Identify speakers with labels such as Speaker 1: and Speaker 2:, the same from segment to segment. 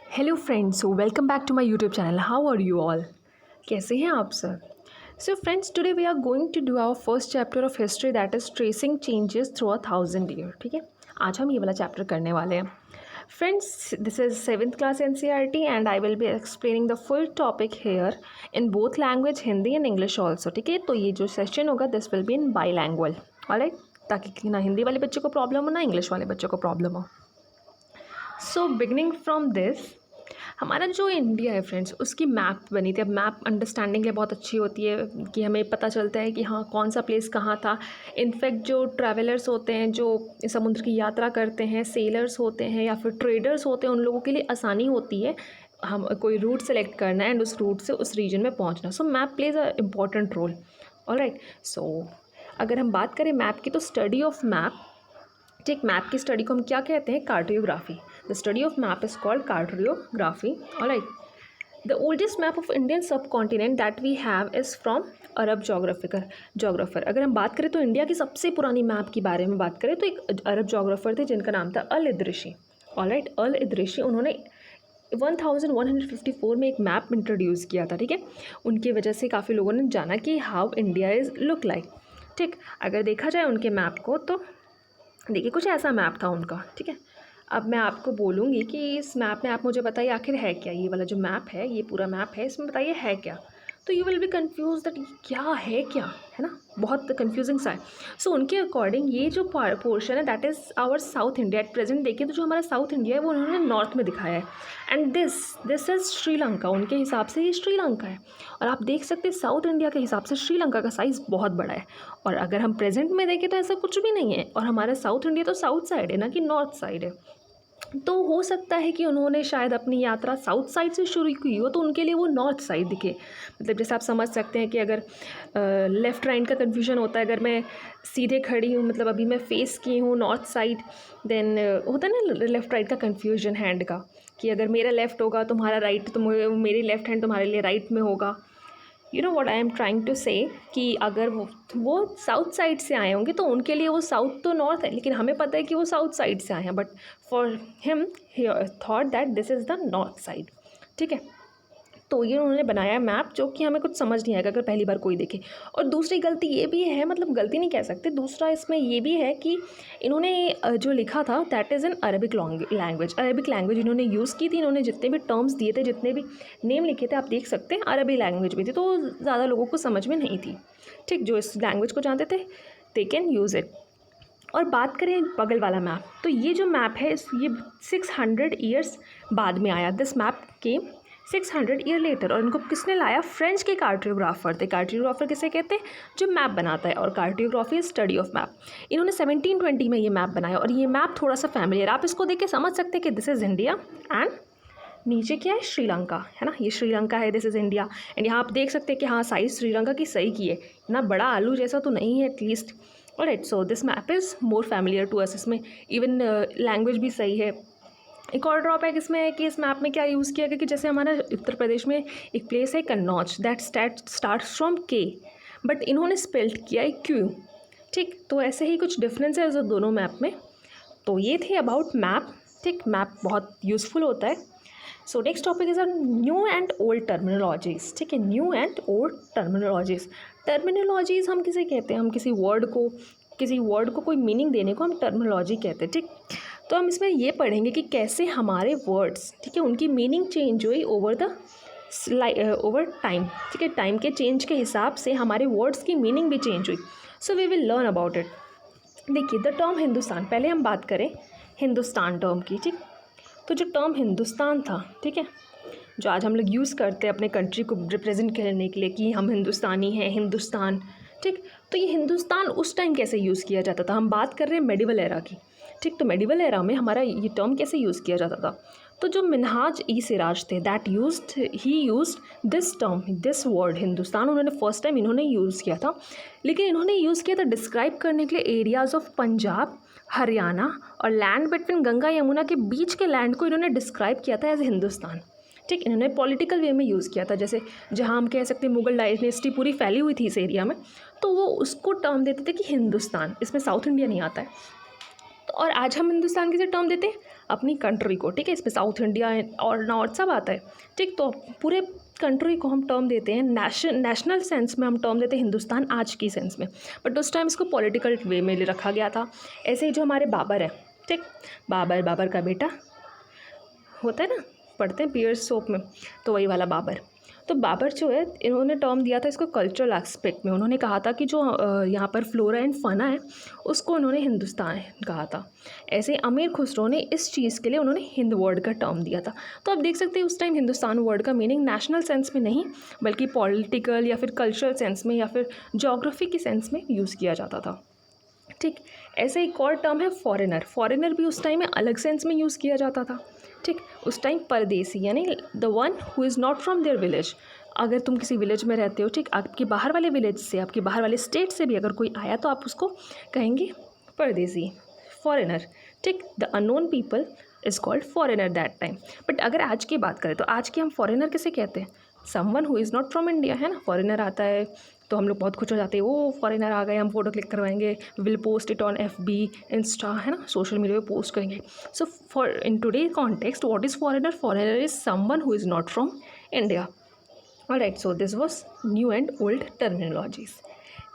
Speaker 1: Hello friends, welcome back to my YouTube channel. How are you all? कैसे हैं आप सब? So friends, today we are going to do our first chapter of history, that is tracing changes through 1000 year. ठीक है, आज हम ये वाला चैप्टर करने वाले हैं। Friends, this is 7th class NCERT and I will be explaining the full topic here in both language, Hindi and English also. ठीक है, तो ये जो सेशन होगा this will be in bilingual, alright, ताकि ना हिंदी वाले बच्चों को प्रॉब्लम हो ना इंग्लिश वाले बच्चों को प्रॉब्लम हो। सो बिगनिंग फ्रॉम दिस, हमारा जो इंडिया है फ्रेंड्स, उसकी मैप बनी थी। अब मैप अंडरस्टैंडिंग के लिए बहुत अच्छी होती है कि हमें पता चलता है कि हाँ कौन सा प्लेस कहाँ था। इनफैक्ट जो ट्रैवलर्स होते हैं, जो समुद्र की यात्रा करते हैं, सेलर्स होते हैं या फिर ट्रेडर्स होते हैं, उन लोगों के लिए आसानी होती है हम कोई रूट सेलेक्ट करना है एंड उस रूट से उस रीजन में पहुँचना। So map plays a important role. Alright, so अगर हम बात करें मैप की, तो स्टडी ऑफ मैप, ठीक, मैप की स्टडी को हम क्या कहते हैं? Cartography. The study of map is called cartography. Alright, the oldest map of Indian subcontinent that we have is from Arab geographer. अगर हम बात करें तो इंडिया की सबसे पुरानी मैप के बारे में बात करें तो एक अरब जोग्राफर थे जिनका नाम था अल इदरिशी। ऑलराइट, अल इदरिशी, उन्होंने 1154 में एक मैप इंट्रोड्यूस किया था। ठीक है, उनकी वजह से काफ़ी लोगों ने जाना कि how India is look like. ठीक, अगर देखा जाए उनके मैप को तो देखिए कुछ ऐसा मैप था उनका। ठीक है, अब मैं आपको बोलूँगी कि इस मैप में आप मुझे बताइए आखिर है क्या। ये वाला जो मैप है, ये पूरा मैप है, इसमें बताइए है क्या। तो you will be confuse that क्या है ना, बहुत कन्फ्यूजिंग सा है। सो उनके अकॉर्डिंग ये जो पोर्शन है that is our South India. At present देखिए तो जो हमारा साउथ इंडिया है वो उन्होंने नॉर्थ में दिखाया है एंड दिस इज़ श्रीलंका। उनके हिसाब से ये श्रीलंका है और आप देख सकते हैं साउथ इंडिया के हिसाब से श्रीलंका का साइज़ बहुत बड़ा है। और अगर हम प्रेजेंट में देखें तो ऐसा कुछ भी नहीं है और हमारा साउथ इंडिया तो साउथ साइड है ना कि नॉर्थ साइड है। तो हो सकता है कि उन्होंने शायद अपनी यात्रा साउथ साइड से शुरू की हो तो उनके लिए वो नॉर्थ साइड दिखे। मतलब जैसे आप समझ सकते हैं कि अगर लेफ़्ट राइट का कन्फ्यूजन होता है, अगर मैं सीधे खड़ी हूँ, मतलब अभी मैं फेस की हूँ नॉर्थ साइड, देन होता है ना लेफ़्ट राइट का कन्फ्यूजन हैंड का, कि अगर मेरा लेफ़्ट होगा तुम्हारा राइट, तो मेरी लेफ़्ट हैंड तुम्हारे लिए राइट में होगा। You know what I am trying to say, कि अगर वो साउथ साइड से आए होंगे तो उनके लिए वो साउथ तो नॉर्थ है, लेकिन हमें पता है कि वो साउथ साइड से आए हैं, but for him he thought that this is the north side. ठीक है, तो ये उन्होंने बनाया मैप जो कि हमें कुछ समझ नहीं आएगा अगर पहली बार कोई देखे। और दूसरी गलती ये भी है, मतलब गलती नहीं कह सकते, दूसरा इसमें ये भी है कि इन्होंने जो लिखा था that is in Arabic language. Arabic language इन्होंने यूज़ की थी। इन्होंने जितने भी टर्म्स दिए थे, जितने भी नेम लिखे थे, आप देख सकते हैं अरबी लैंग्वेज में थी, तो ज़्यादा लोगों को समझ में नहीं थी। ठीक, जो इस लैंग्वेज को जानते थे दे कैन यूज़ इट। और बात करें बगल वाला मैप, तो ये जो मैप है ये 600 ईयर्स बाद में आया। दिस मैप के 600 ईयर लेटर। और इनको किसने लाया? फ्रेंच के कार्टोग्राफर थे। कार्टोग्राफर किसे कहते हैं? जो मैप बनाता है, और कार्टोग्राफी स्टडी ऑफ मैप। इन्होंने 1720 में ये मैप बनाया और ये मैप थोड़ा सा फैमिलियर, आप इसको देख के समझ सकते हैं कि दिस इज़ इंडिया एंड नीचे क्या है? श्रीलंका, है ना, ये श्रीलंका है, दिस इज़ इंडिया। एंड यहाँ आप देख सकते हैं कि हाँ साइज़ श्रीलंका की सही की है, इतना बड़ा आलू जैसा तो नहीं है at least. Alright, so this map is more familiar to us. इसमें इवन लैंग्वेज भी सही है। एक और ड्रॉबैक इसमें है कि इस मैप में क्या यूज़ किया गया कि जैसे हमारा उत्तर प्रदेश में एक प्लेस है कन्नौज, दैट स्टार्ट्स फ्रॉम के, बट इन्होंने स्पेल्ड किया है क्यू। ठीक, तो ऐसे ही कुछ डिफरेंस है दोनों मैप में। तो ये थे अबाउट मैप। ठीक, मैप बहुत यूज़फुल होता है। So next topic is new and old terminologies. ठीक है, न्यू एंड ओल्ड टर्मिनोलॉजीज़ हम किसे कहते हैं? हम किसी वर्ड को कोई मीनिंग देने को हम टर्मिनोलॉजी कहते हैं। ठीक, तो हम इसमें ये पढ़ेंगे कि कैसे हमारे वर्ड्स, ठीक है, उनकी मीनिंग चेंज हुई ओवर टाइम। ठीक है, टाइम के चेंज के हिसाब से हमारे वर्ड्स की मीनिंग भी चेंज हुई। So we will learn about it. देखिए, द टर्म हिंदुस्तान, पहले हम बात करें हिंदुस्तान टर्म की। ठीक, तो जो टर्म हिंदुस्तान था, ठीक है, जो आज हम लोग यूज़ करते हैं अपने कंट्री को रिप्रेजेंट करने के लिए कि हम हिंदुस्तानी हैं, हिंदुस्तान। ठीक, तो ये हिंदुस्तान उस टाइम कैसे यूज़ किया जाता था? हम बात कर रहे हैं मेडिवल एरा की। ठीक, तो मेडिवल एरा में हमारा ये टर्म कैसे यूज़ किया जाता था? तो जो मिन्हाज ई सिराज थे that used this term, this word Hindustan, उन्होंने फर्स्ट टाइम इन्होंने यूज़ किया था। लेकिन इन्होंने यूज़ किया था डिस्क्राइब करने के लिए एरियाज़ ऑफ पंजाब, हरियाणा और लैंड बिटवीन गंगा यमुना के बीच के लैंड को इन्होंने डिस्क्राइब किया था एज हिंदुस्तान। ठीक, इन्होंने पॉलिटिकल वे में यूज़ किया था, जैसे जहाँ हम कह सकते हैं मुगल डायनेस्टी पूरी फैली हुई थी इस एरिया में, तो वो उसको टर्म देते थे कि हिंदुस्तान। इसमें साउथ इंडिया नहीं आता है। तो और आज हम हिंदुस्तान किसे टर्म देते हैं? अपनी कंट्री को, ठीक है। इसमें साउथ इंडिया और नॉर्थ सब आता है, ठीक। तो पूरे कंट्री को हम टर्म देते हैं नेशनल सेंस में, हम टर्म देते हैं हिंदुस्तान आज की सेंस में, बट उस टाइम इसको पॉलिटिकल वे में रखा गया था। ऐसे ही जो हमारे बाबर है, ठीक, बाबर का बेटा होता है ना, पढ़ते हैं पियर्स सोप में, तो वही वाला बाबर। तो बाबर जो है, इन्होंने टर्म दिया था इसको कल्चरल एस्पेक्ट में। उन्होंने कहा था कि जो यहाँ पर फ्लोरा एंड फना है उसको उन्होंने हिंदुस्तान कहा था। ऐसे अमीर खुसरो ने इस चीज़ के लिए उन्होंने हिंद वर्ड का टर्म दिया था। तो आप देख सकते हैं उस टाइम हिंदुस्तान वर्ड का मीनिंग नेशनल सेंस में नहीं, बल्कि पॉलिटिकल या फिर कल्चरल सेंस में या फिर जोग्राफी की सेंस में यूज़ किया जाता था, ठीक। ऐसे एक और टर्म है फॉरेनर भी उस टाइम में अलग सेंस में यूज़ किया जाता था, ठीक। उस टाइम परदेसी यानी the one who is not from their village. अगर तुम किसी विलेज में रहते हो, ठीक, आपके बाहर वाले विलेज से, आपके बाहर वाले स्टेट से भी अगर कोई आया तो आप उसको कहेंगे परदेसी, फॉरेनर, ठीक। The unknown people is called foreigner that time. But अगर आज की बात करें तो आज के हम फॉरेनर किसे कहते हैं? Someone who is not from India, है ना। फॉरेनर आता है तो हम लोग बहुत खुश हो जाते हैं, वो फॉरेनर आ गए, हम फोटो क्लिक करवाएंगे, will post it on FB, Insta, है ना, सोशल मीडिया पे पोस्ट करेंगे। So for in today context what is foreigner? Foreigner is someone who is not from India. Alright, so this was new and old terminologies.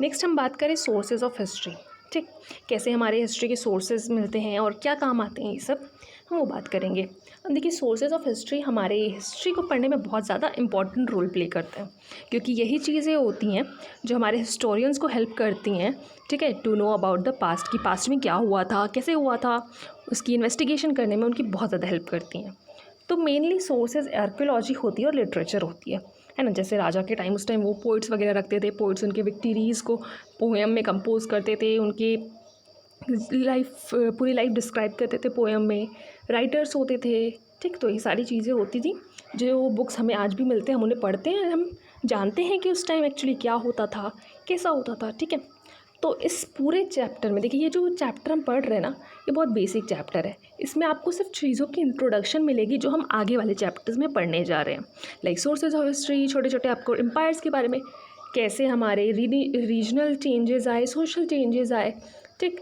Speaker 1: Next हम बात करें sources of history, ठीक। कैसे हमारे history के sources मिलते हैं और क्या काम आते हैं, ये सब हम वो बात करेंगे। अब देखिए, सोर्सेज ऑफ हिस्ट्री हमारे हिस्ट्री को पढ़ने में बहुत ज़्यादा इंपॉर्टेंट रोल प्ले करते हैं, क्योंकि यही चीज़ें होती हैं जो हमारे हिस्टोरियंस को हेल्प करती हैं, ठीक है, to know about the past, कि पास्ट में क्या हुआ था, कैसे हुआ था, उसकी इन्वेस्टिगेशन करने में उनकी बहुत ज़्यादा हेल्प करती हैं। तो मेनली सोर्सेज आर्कियोलॉजी होती है और लिटरेचर होती है ना। जैसे राजा के टाइम, उस टाइम वो पोइट्स वगैरह रखते थे, पोइट्स उनके विक्टरीज़ को पोएम में कंपोज करते थे, उनके पूरी लाइफ डिस्क्राइब करते थे पोएम में, राइटर्स होते थे, ठीक। तो ये सारी चीज़ें होती थी जो बुक्स हमें आज भी मिलते हैं, हम उन्हें पढ़ते हैं, हम जानते हैं कि उस टाइम एक्चुअली क्या होता था, कैसा होता था, ठीक है। तो इस पूरे चैप्टर में देखिए, ये जो चैप्टर हम पढ़ रहे हैं ना, ये बहुत बेसिक चैप्टर है। इसमें आपको सिर्फ चीज़ों की इंट्रोडक्शन मिलेगी जो हम आगे वाले चैप्टर्स में पढ़ने जा रहे हैं, लाइक सोर्सेज ऑफ हिस्ट्री, छोटे छोटे आपको एम्पायर्स के बारे में, कैसे हमारे रीजनल चेंजेस आए, सोशल चेंजेस आए, ठीक।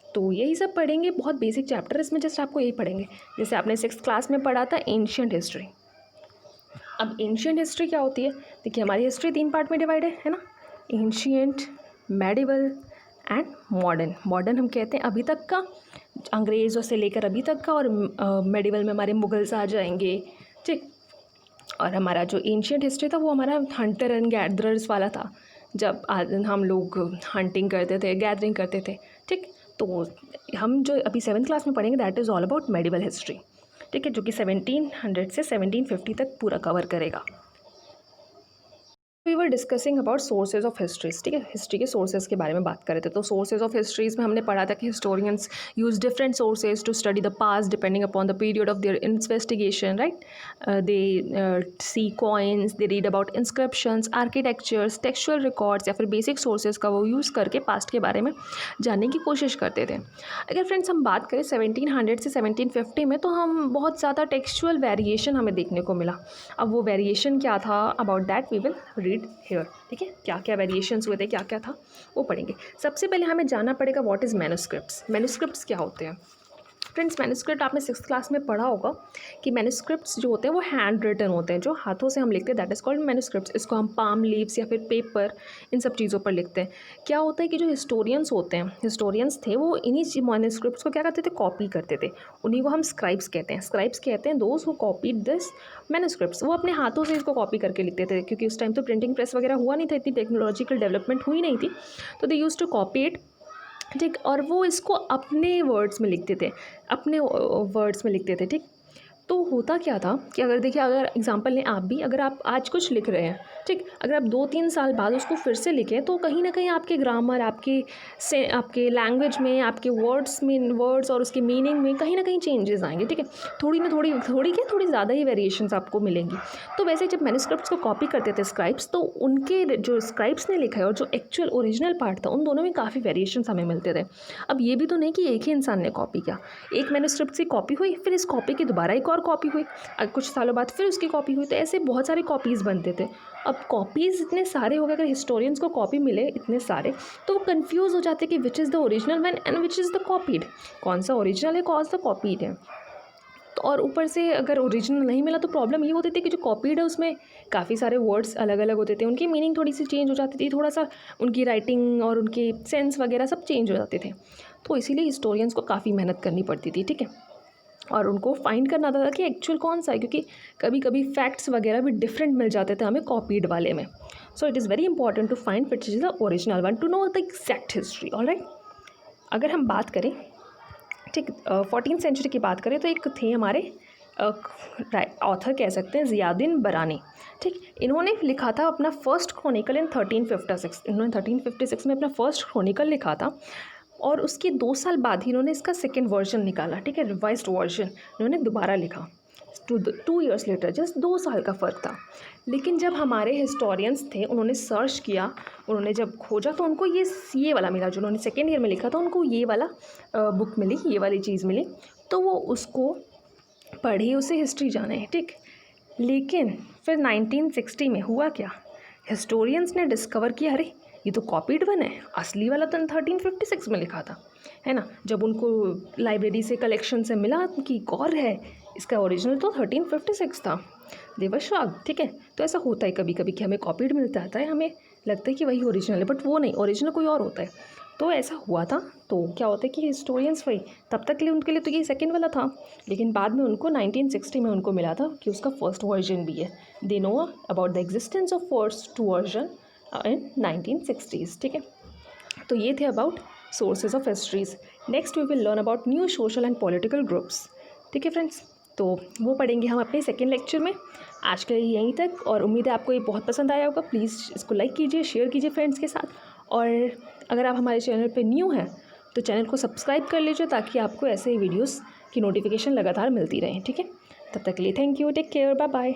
Speaker 1: तो यही सब पढ़ेंगे, बहुत बेसिक चैप्टर, इसमें जस्ट आपको यही पढ़ेंगे। जैसे आपने 6th क्लास में पढ़ा था एंशिएंट हिस्ट्री। अब एंशिएंट हिस्ट्री क्या होती है? देखिए, हमारी हिस्ट्री 3 पार्ट में डिवाइड है ना। Ancient, medieval and modern. Modern हम कहते हैं अभी तक का, अंग्रेज़ों से लेकर अभी तक का, और मेडिवल में हमारे मुगल्स आ जाएंगे, ठीक। और हमारा जो एंशिएंट हिस्ट्री था वो हमारा हंटर एंड गैदरर्स वाला था, जब हम लोग हंटिंग करते थे, गैदरिंग करते थे, ठीक। तो हम जो अभी 7th क्लास में पढ़ेंगे that is all about medieval history, ठीक है, जो कि 1700 से 1750 तक पूरा कवर करेगा। We were discussing about sources of histories, ठीक है, हिस्ट्री के सोर्सेज के बारे में बात कर रहे थे। तो सोर्सेज ऑफ हिस्ट्रीज में हमने पढ़ा था कि historians use different sources to study the past depending upon the period of their investigation, right. They see coins, they read about inscriptions, architectures, textual records, या फिर बेसिक सोर्सेज का वो use करके पास्ट के बारे में जानने की कोशिश करते थे। अगर फ्रेंड्स हम बात करें 1700 से 1750 में, तो हम बहुत ज़्यादा टेक्सचुअल वेरिएशन हमें देखने को मिला। अब वो वेरिएशन क्या था, about that we will read here, ठीक है। क्या क्या वेरिएशंस हुए थे, क्या क्या था, वो पढ़ेंगे। सबसे पहले हमें जानना पड़ेगा व्हाट इज़ मैन्युस्क्रिप्ट्स। मैन्युस्क्रिप्ट्स क्या होते हैं? फ्रेंड्स, मैन्युस्क्रिप्ट आपने 6th क्लास में पढ़ा होगा कि मैन्युस्क्रिप्ट्स जो होते हैं वो हैंड रिटन होते हैं, जो हाथों से हम लिखते हैं, दैट इज़ कॉल्ड मैन्युस्क्रिप्ट्स। इसको हम पाम लीव्स या फिर पेपर, इन सब चीज़ों पर लिखते हैं। क्या होता है कि जो हिस्टोरियंस होते हैं, हिस्टोरियंस थे, वो इन्हीं मैन्युस्क्रिप्ट्स को क्या करते थे, कॉपी करते थे। उन्हीं को हम स्क्राइब्स कहते हैं। स्क्राइब्स कहते हैं those who copied this manuscripts. वो अपने हाथों से इसको कॉपी करके लिखते थे, क्योंकि उस टाइम तो प्रिंटिंग प्रेस वगैरह हुआ नहीं था, इतनी टेक्नोलॉजिकल डेवलपमेंट हुई नहीं थी, तो they used to copy it, ठीक। और वो इसको अपने वर्ड्स में लिखते थे, अपने वर्ड्स में लिखते थे, ठीक। तो होता क्या था कि अगर देखिए, अगर एग्जांपल लें आप भी, अगर आप आज कुछ लिख रहे हैं, ठीक, अगर आप 2-3 साल बाद उसको फिर से लिखें तो कहीं ना कहीं आपके ग्रामर, आपके लैंग्वेज में, आपके वर्ड्स और उसके मीनिंग में कहीं ना कहीं चेंजेस आएंगे, ठीक है। थोड़ी ज़्यादा ही वेरिएशंस आपको मिलेंगी। तो वैसे जब मैन्युस्क्रिप्ट्स को कॉपी करते थे स्क्राइब्स, तो उनके जो स्क्राइब्स ने लिखा है और जो एक्चुअल ओरिजिनल पार्ट था, उन दोनों में काफ़ी वेरिएशंस हमें मिलते थे। अब ये भी तो नहीं कि एक ही इंसान ने कॉपी किया, एक मैन्युस्क्रिप्ट से कॉपी हुई, फिर इस कॉपी की दोबारा एक और कॉपी हुई, कुछ सालों बाद फिर उसकी कॉपी हुई, तो ऐसे बहुत सारे कॉपीज़ बनते थे। अब कॉपीज़ इतने सारे हो गए, अगर हिस्टोरियंस को कॉपी मिले इतने सारे, तो वो कन्फ्यूज़ हो जाते कि विच is the original one and which is the copied, कौन सा ओरिजिनल है, कौन सा कॉपीड है। तो और ऊपर से अगर ओरिजिनल नहीं मिला तो प्रॉब्लम ये होती थी कि जो कॉपीड है उसमें काफ़ी सारे वर्ड्स अलग अलग होते थे, उनकी मीनिंग थोड़ी सी चेंज हो जाती थी, थोड़ा सा उनकी राइटिंग और उनके सेंस वगैरह सब चेंज हो जाते थे। तो इसीलिए हिस्टोरियंस को काफ़ी मेहनत करनी पड़ती थी, ठीक है, और उनको फाइंड करना था कि एक्चुअल कौन सा है, क्योंकि कभी कभी फैक्ट्स वगैरह भी डिफरेंट मिल जाते थे हमें कॉपीड वाले में। So it is very important to find which is the original one, to know the exact history. Alright, अगर हम बात करें, ठीक, 14th सेंचुरी की बात करें तो एक थे हमारे ऑथर कह सकते हैं, ज़ियाउद्दीन बरानी। ठीक, इन्होंने लिखा था अपना फर्स्ट क्रॉनिकल इन 1356। इन्होंने 1356 में अपना फर्स्ट क्रॉनिकल लिखा था और उसके 2 साल बाद ही इन्होंने इसका सेकेंड वर्जन निकाला, ठीक है, रिवाइज्ड वर्जन इन्होंने दोबारा लिखा 2 years लेटर, जस्ट 2 साल का फ़र्क था। लेकिन जब हमारे हिस्टोरियंस थे, उन्होंने सर्च किया, उन्होंने जब खोजा तो उनको ये वाला मिला, जो उन्होंने सेकेंड ईयर में लिखा था, उनको ये वाला बुक मिली, ये वाली चीज़ मिली, तो वो उसको पढ़ी, उसे हिस्ट्री जाने, ठीक। लेकिन फिर 1960 में हुआ क्या, हिस्टोरियंस ने डिस्कवर किया, अरे ये तो कॉपीड वन है, असली वाला तो 1356 में लिखा था, है ना। जब उनको लाइब्रेरी से कलेक्शन से मिला कि एक और है, इसका ओरिजिनल तो 1356 था, देवर शॉक्ड, ठीक है। तो ऐसा होता है कभी कभी कि हमें कॉपीड मिलता है, हमें लगता है कि वही ओरिजिनल है, बट वो नहीं, ओरिजिनल कोई और होता है। तो ऐसा हुआ था। तो क्या होता है कि हिस्टोरियंस वही, तब तक के लिए उनके लिए तो ये सेकेंड वाला था, लेकिन बाद में उनको 1960 में उनको मिला था कि उसका फर्स्ट वर्जन भी है। They know about the existence of first version in 1960s, ठीक है। तो ये थे about sources of histories. Next we will learn about new social and political groups, ठीक है फ्रेंड्स। तो वो पढ़ेंगे हम अपने सेकेंड लेक्चर में। आज के लिए यहीं तक, और उम्मीद है आपको ये बहुत पसंद आया होगा। प्लीज़ इसको लाइक कीजिए, शेयर कीजिए फ्रेंड्स के साथ, और अगर आप हमारे चैनल पे न्यू हैं तो चैनल को सब्सक्राइब कर लीजिए, ताकि आपको ऐसे ही वीडियोस की नोटिफिकेशन लगातार मिलती रहे, ठीक है। तब तक के लिए thank you, take care, bye bye.